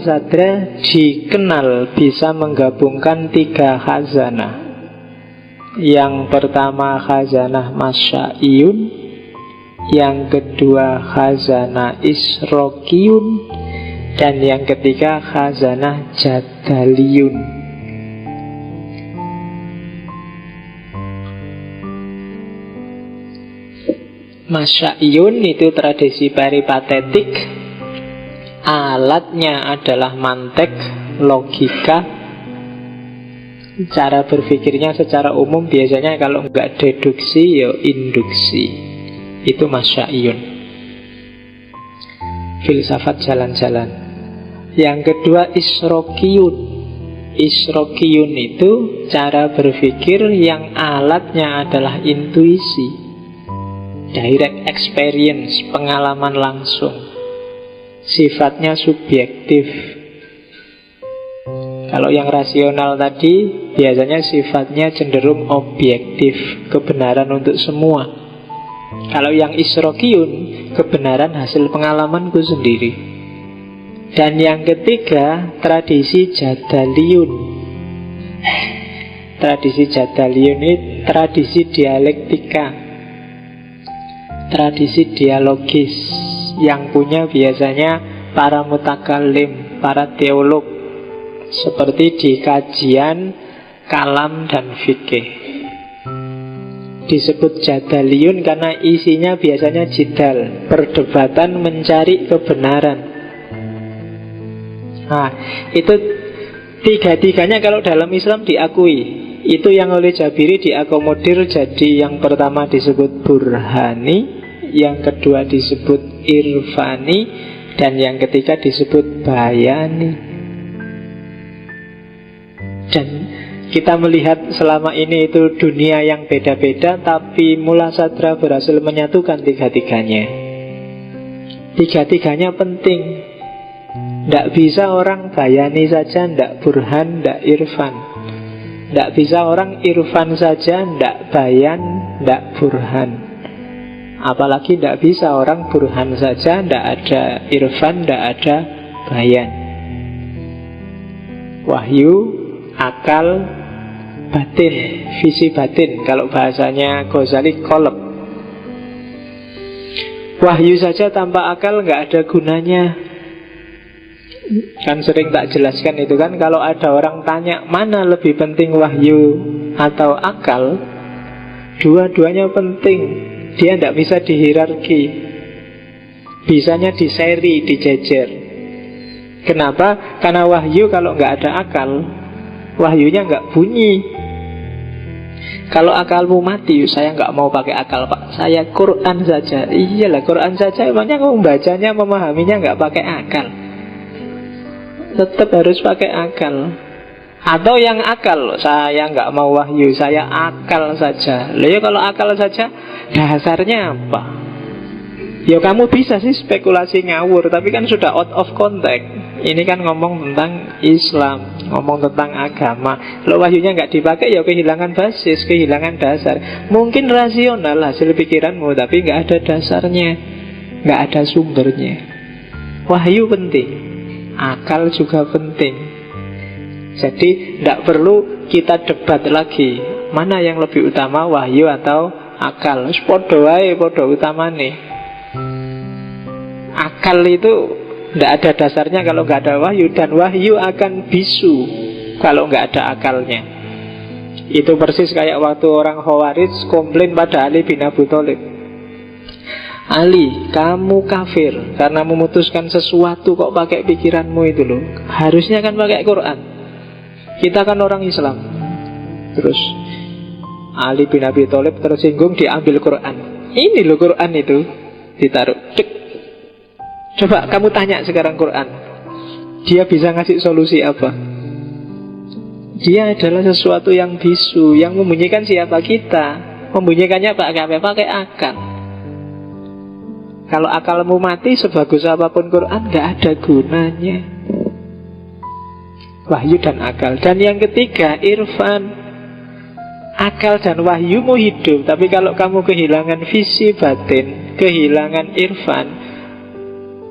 sadra dikenal bisa menggabungkan 3 khazanah. Yang pertama khazanah masya'iyun, yang kedua khazanah isrokiyun, dan yang ketiga khazanah jadaliyun. Masya'iyun itu tradisi peripatetik, alatnya adalah mantek, logika. Cara berpikirnya secara umum biasanya kalau nggak deduksi ya induksi. Itu masya'iyun, filsafat jalan-jalan. Yang kedua isrokiyun. Isrokiyun itu cara berpikir yang alatnya adalah intuisi, direct experience, pengalaman langsung. Sifatnya subjektif. Kalau yang rasional tadi biasanya sifatnya cenderung objektif, kebenaran untuk semua. Kalau yang isrokiyun, kebenaran hasil pengalamanku sendiri. Dan yang ketiga, tradisi jadaliyun. Tradisi jadaliyun ini tradisi dialektika, tradisi dialogis, yang punya biasanya para mutakalim, para teolog, seperti di kajian kalam dan fikih. Disebut jadaliyun karena isinya biasanya jidal, perdebatan mencari kebenaran. Nah, itu tiga-tiganya kalau dalam Islam diakui. Itu yang oleh Jabiri diakomodir jadi yang pertama disebut burhani, yang kedua disebut irfani, dan yang ketiga disebut bayani. Dan kita melihat selama ini itu dunia yang beda-beda, tapi Mula Sadra berhasil menyatukan tiga-tiganya. Tiga-tiganya penting. Tidak bisa orang bayani saja, tidak burhan, tidak irfan. Tidak bisa orang irfan saja, tidak bayan, tidak burhan. Apalagi tidak bisa orang burhan saja, tidak ada irfan, tidak ada bayan. Wahyu, akal, batin, visi batin. Kalau bahasanya Ghazali, kolab. Wahyu saja tanpa akal nggak ada gunanya. Kan sering tak jelaskan itu kan, kalau ada orang tanya mana lebih penting wahyu atau akal, dua-duanya penting. Dia tidak bisa dihierarki, bisanya diseri, dijejer. Kenapa? Karena wahyu kalau nggak ada akal, wahyunya nggak bunyi. Kalau akalmu mati, saya nggak mau pakai akal pak, saya Quran saja. Iyalah Quran saja, emangnya kamu bacanya, memahaminya nggak pakai akal? Tetap harus pakai akal. Atau yang akal, saya nggak mau wahyu, saya akal saja. Lalu kalau akal saja, dasarnya apa? Ya kamu bisa sih spekulasi ngawur, tapi kan sudah out of context. Ini kan ngomong tentang Islam, ngomong tentang agama. Kalau wahyunya nggak dipakai, ya kehilangan basis, kehilangan dasar. Mungkin rasional hasil pikiranmu, tapi nggak ada dasarnya, nggak ada sumbernya. Wahyu penting, akal juga penting. Jadi tidak perlu kita debat lagi mana yang lebih utama, wahyu atau akal. Podo wae, podo utama nih. Akal itu tidak ada dasarnya kalau nggak ada wahyu, dan wahyu akan bisu kalau nggak ada akalnya. Itu persis kayak waktu orang Khawarij komplain pada Ali bin Abi Thalib. Ali, kamu kafir karena memutuskan sesuatu kok pakai pikiranmu itu loh. Harusnya kan pakai Quran. Kita kan orang Islam. Terus Ali bin Abi Thalib tersinggung, diambil Quran. Ini loh Quran itu, ditaruh. Cek. Coba kamu tanya sekarang Quran, dia bisa ngasih solusi apa? Dia adalah sesuatu yang bisu, yang membunyikan siapa kita. Membunyikannya pakai akal. Kalau akalmu mati, sebagus apapun Quran gak ada gunanya. Wahyu dan akal. Dan yang ketiga, irfan. Akal dan wahyumu hidup, tapi kalau kamu kehilangan visi batin, kehilangan irfan,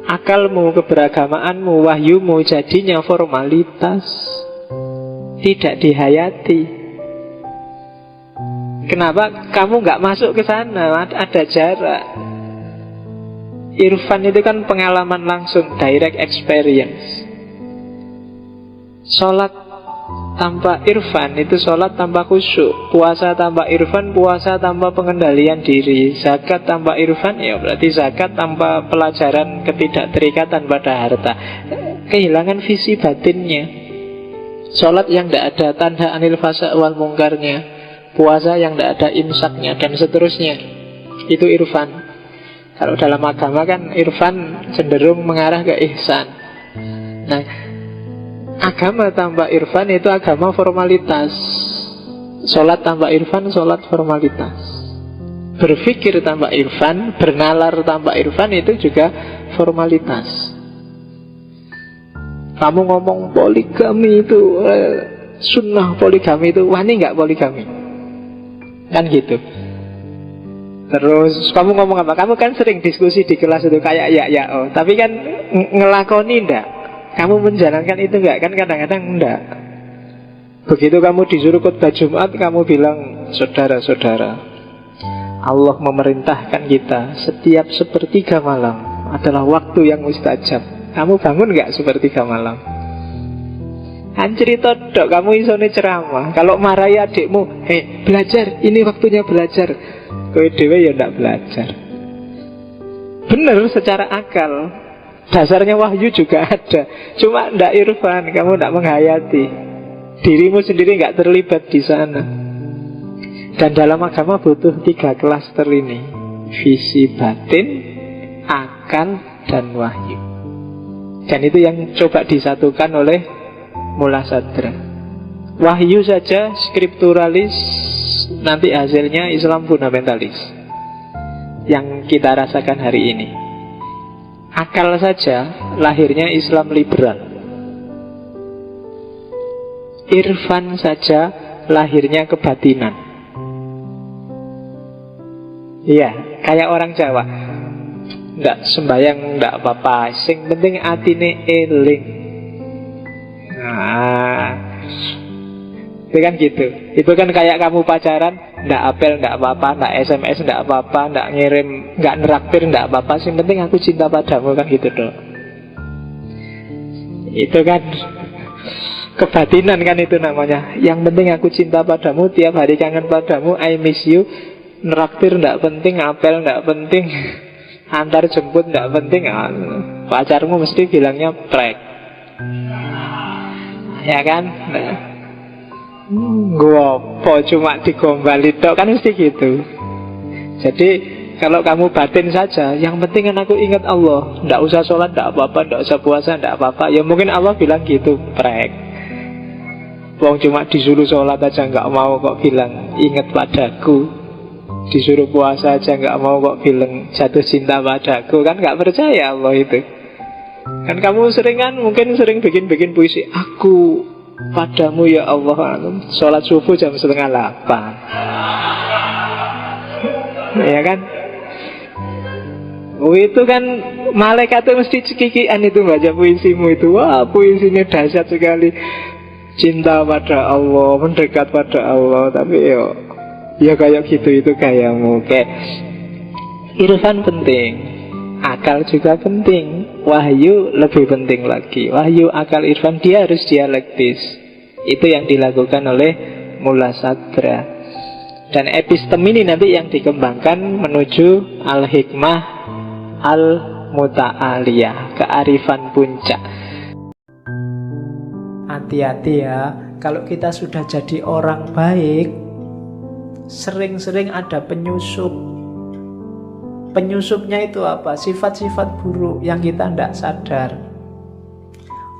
akalmu, keberagamaanmu, wahyumu jadinya formalitas, tidak dihayati. Kenapa kamu nggak masuk ke sana? Ada jarak. Irfan itu kan pengalaman langsung, direct experience. Sholat tanpa irfan itu sholat tanpa khusyuk. Puasa tanpa irfan, puasa tanpa pengendalian diri. Zakat tanpa irfan, ya berarti zakat tanpa pelajaran ketidakterikatan pada harta. Kehilangan visi batinnya. Sholat yang tidak ada tanda anil fasa wal mungkarnya, puasa yang tidak ada imsaknya, dan seterusnya. Itu irfan. Kalau dalam agama kan irfan cenderung mengarah ke ihsan. Nah, agama tanpa irfan itu agama formalitas. Sholat tanpa irfan, sholat formalitas. Berpikir tanpa irfan, bernalar tanpa irfan itu juga formalitas. Kamu ngomong poligami itu sunnah, poligami itu wani nggak poligami? Kan gitu. Terus kamu ngomong apa? Kamu kan sering diskusi di kelas itu kayak ya, tapi kan ngelakoni ndak? Kamu menjalankan itu nggak? Kan kadang-kadang ndak. Begitu kamu disuruh khutbah Jumat, kamu bilang, saudara-saudara, Allah memerintahkan kita setiap sepertiga malam adalah waktu yang mustajab. Kamu bangun nggak sepertiga malam? Kan cerita dok, kamu isone ceramah. Kalau marahi adikmu, belajar, ini waktunya belajar. Kowe dhewe ya ndak belajar. Bener secara akal. Dasarnya wahyu juga ada. Cuma ndak irfan, kamu ndak menghayati. Dirimu sendiri nggak terlibat di sana. Dan dalam agama butuh 3 klaster ini: visi batin, akal, dan wahyu. Dan itu yang coba disatukan oleh Mula Sadra. Wahyu saja skripturalis, nanti hasilnya Islam fundamentalis yang kita rasakan hari ini. Akal saja lahirnya Islam liberal. Irfan saja lahirnya kebatinan. Iya, kayak orang Jawa, nggak sembayang nggak apa-apa, sing penting atine eling. Nah, itu kan gitu. Itu kan kayak kamu pacaran, ndak apel ndak apa-apa, ndak SMS ndak apa-apa, ndak ngirim, ndak neraktir ndak apa-apa, yang penting aku cinta padamu, kan gitu dong. Itu kan kebatinan kan itu namanya. Yang penting aku cinta padamu, tiap hari kangen padamu, I miss you. Neraktir ndak penting, apel ndak penting, antar jemput ndak penting. Pacarmu mesti bilangnya prek, ya kan? Nah, gua apa cuma digombali tok, kan mesti gitu. Jadi kalau kamu batin saja, yang penting kan aku ingat Allah, ndak usah sholat ndak apa-apa, ndak usah puasa ndak apa-apa. Ya mungkin Allah bilang gitu, prek. Wong cuma disuruh sholat aja nggak mau kok bilang ingat padaku. Disuruh puasa aja nggak mau kok bilang jatuh cinta padaku. Kan nggak percaya Allah itu. Kan kamu mungkin sering bikin puisi, aku padamu ya Allah, sholat subuh jam 7:30. Ya kan? Itu kan malaikat itu mesti cekikian itu baca puisimu itu. Wah, puisinya dahsyat sekali. Cinta pada Allah, mendekat pada Allah. Tapi ya kayak gitu, itu kayamu. Kayak irfan penting, akal juga penting, wahyu lebih penting lagi. Wahyu, akal, irfan, dia harus dialektis. Itu yang dilakukan oleh Mula Sadra. Dan epistem ini nanti yang dikembangkan menuju al-hikmah al-muta'aliyah, kearifan puncak. Hati-hati ya, kalau kita sudah jadi orang baik, sering-sering ada penyusup. Penyusupnya itu apa? Sifat-sifat buruk yang kita tidak sadar.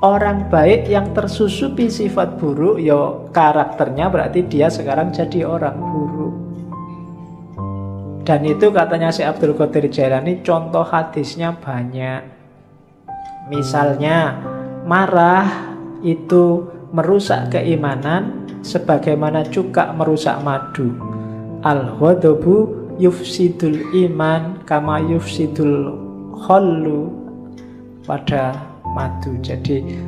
Orang baik yang tersusupi sifat buruk, ya karakternya berarti dia sekarang jadi orang buruk. Dan itu katanya si Abdul Qadir Jailani, contoh hadisnya banyak. Misalnya, marah itu merusak keimanan sebagaimana cuka merusak madu. Al-ghadabu yufsidul iman kama yufsidul khallu pada madu. Jadi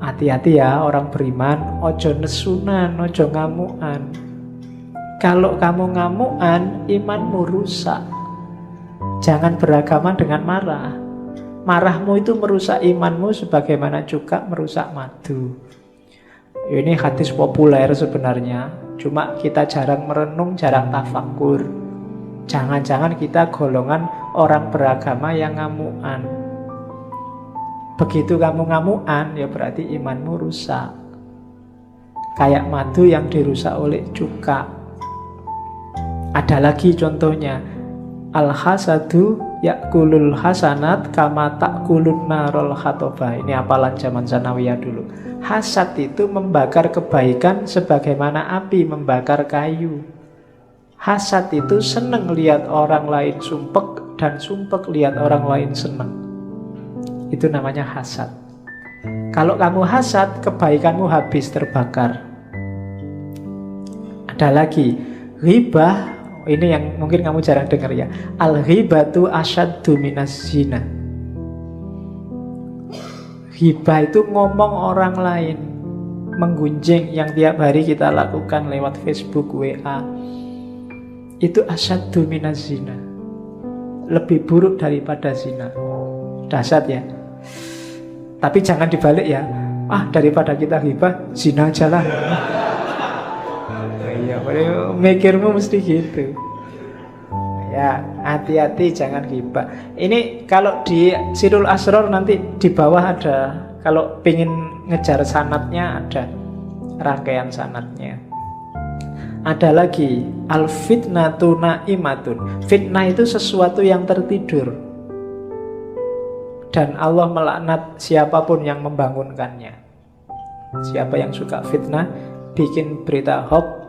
hati-hati ya orang beriman, ojo nesunan, ojo ngamuan. Kalau kamu ngamuan, imanmu rusak. Jangan beragama dengan marah. Marahmu itu merusak imanmu sebagaimana juga merusak madu. Ini hadis populer sebenarnya, cuma kita jarang merenung, jarang tafakur. Jangan-jangan kita golongan orang beragama yang ngamuan. Begitu kamu ngamuan, ya berarti imanmu rusak. Kayak madu yang dirusak oleh cuka. Ada lagi contohnya, al-hasadu yakulul hasanat kama takulun narol khatobah. Ini hafalan zaman sanawiyah dulu. Hasad itu membakar kebaikan sebagaimana api membakar kayu. Hasad itu seneng lihat orang lain sumpek, dan sumpek lihat orang lain seneng. Itu namanya hasad. Kalau kamu hasad, kebaikanmu habis terbakar. Ada lagi, ghibah. Ini yang mungkin kamu jarang dengar ya. Al-ghibatu asyaddu minas zina. Ghibah itu ngomong orang lain, menggunjing yang tiap hari kita lakukan lewat Facebook, WA. Itu asyaddu minas zina. Lebih buruk daripada zina. Dahsyat ya. Tapi jangan dibalik ya. Daripada kita ghibah, zina aja lah. Iya, mikirmu mesti gitu. Ya, hati-hati jangan ghibah. Ini kalau di Sirul Asror nanti di bawah ada, kalau pengen ngejar sanadnya ada rangkaian sanadnya. Ada lagi, al-fitnatu na'imatun. Fitnah itu sesuatu yang tertidur. Dan Allah melaknat siapapun yang membangunkannya. Siapa yang suka fitnah, bikin berita hoax,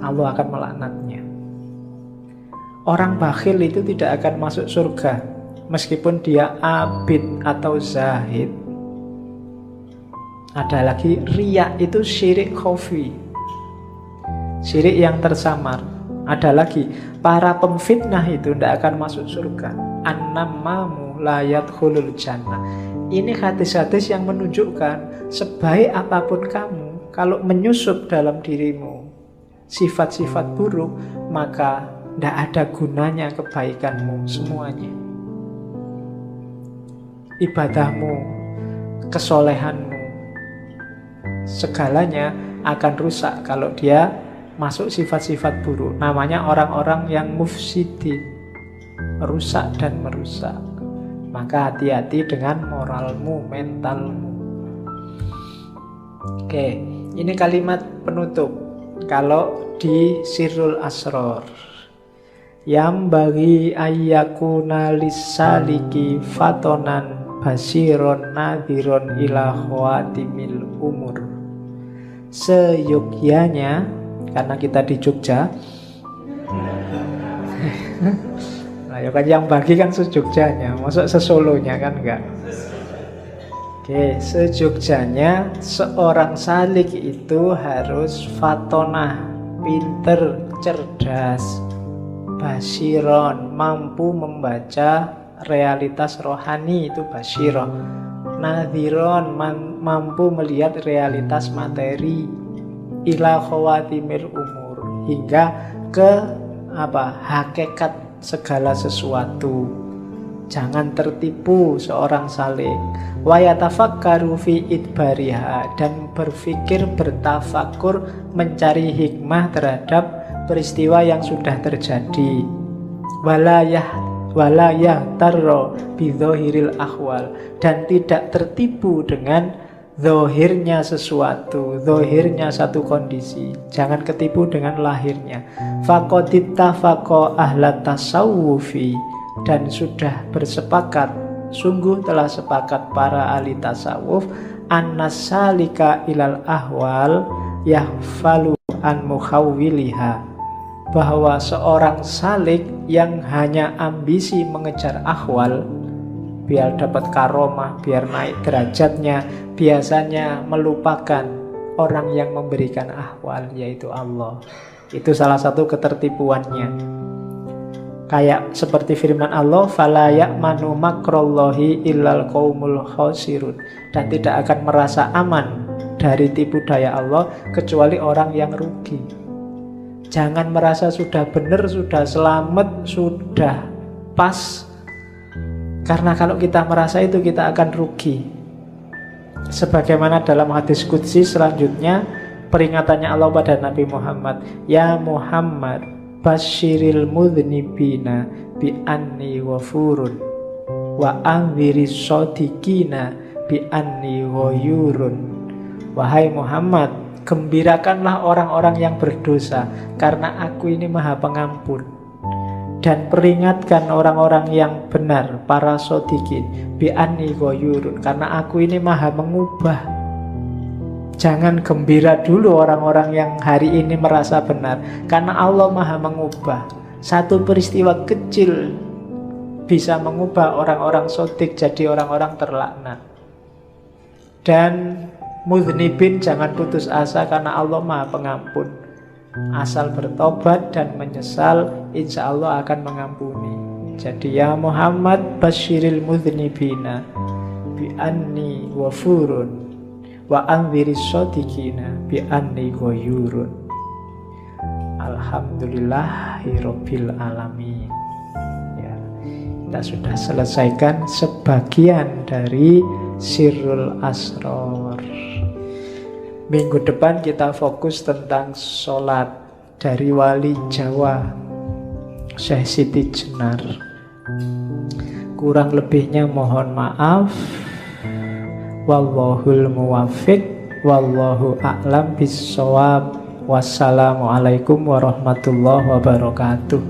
Allah akan melaknatnya. Orang bakhil itu tidak akan masuk surga meskipun dia abid atau zahid. Ada lagi, riya itu syirik khafi, syirik yang tersamar. Ada lagi, para pemfitnah itu tidak akan masuk surga. An-nammamu la yadkhulul jannah. Ini hadis-hadis yang menunjukkan sebaik apapun kamu, kalau menyusup dalam dirimu sifat-sifat buruk, maka tidak ada gunanya kebaikanmu semuanya. Ibadahmu, kesolehanmu, segalanya akan rusak kalau dia masuk sifat-sifat buruk. Namanya orang-orang yang mufsidin, rusak dan merusak. Maka hati-hati dengan moralmu, mentalmu. Oke, ini kalimat penutup kalau di Sirrul Asror. Yang bagi ayyakuna lisaliki fatonan basiron nadhiron ila khawatimil umur. Seyogyanya, karena kita di Jogja. Nah, ya kan yang bagi kan sejogjanya, masuk sesolonya kan enggak. Oke, sejogjanya seorang salik itu harus fatonah, pinter, cerdas, basiron, mampu membaca realitas rohani, itu basiron. Nadhiron, mampu melihat realitas materi. Ila khawatimil umur, hingga ke hakikat segala sesuatu. Jangan tertipu seorang salik. Wa yatafakkaru fi idbariha, dan berpikir, bertafakur, mencari hikmah terhadap peristiwa yang sudah terjadi. Walayah tarro bidzohiril ahwal, dan tidak tertipu dengan zohirnya sesuatu, zohirnya satu kondisi. Jangan ketipu dengan lahirnya. Faqodittafaqo ahlat tasawufi, dan sudah bersepakat, sungguh telah sepakat para ahli tasawuf, annasalika ilal ahwal yahfalu an mukhawwiliha, bahwa seorang salik yang hanya ambisi mengejar ahwal, biar dapat karomah, biar naik derajatnya, biasanya melupakan orang yang memberikan ahwal, yaitu Allah. Itu salah satu ketertipuannya. Kayak seperti firman Allah, fala ya'manu makrallahi illal qaumul khasirun. Dan tidak akan merasa aman dari tipu daya Allah kecuali orang yang rugi. Jangan merasa sudah benar, sudah selamat, sudah pas. Karena kalau kita merasa itu kita akan rugi. Sebagaimana dalam hadis qudsi selanjutnya, peringatannya Allah pada Nabi Muhammad, ya Muhammad basyiril mudhnibina bi anni ghafurun wa anziris shadiqina bi anni ghayurun. Wahai Muhammad, gembirakanlah orang-orang yang berdosa karena aku ini maha pengampun, dan peringatkan orang-orang yang benar, para shadiqin, bi anni ghayurun, karena aku ini maha mengubah. Jangan gembira dulu orang-orang yang hari ini merasa benar, karena Allah maha mengubah. Satu peristiwa kecil bisa mengubah orang-orang sotik jadi orang-orang terlaknat. Dan mudhnibin, jangan putus asa karena Allah maha pengampun. Asal bertobat dan menyesal, insya Allah akan mengampuni. Jadi ya Muhammad basyiril mudhnibina bi anni ghafurun wa anziris shadiqina bi anni ghayurun. Alhamdulillahirabbil alamin. Ya, kita sudah selesaikan sebagian dari Sirrul Asrar. Minggu depan kita fokus tentang sholat dari wali Jawa Syekh Siti Jenar. Kurang lebihnya mohon maaf. Wallahul muwaffiq, wallahu a'lam bissawab. Wassalamualaikum warahmatullahi wabarakatuh.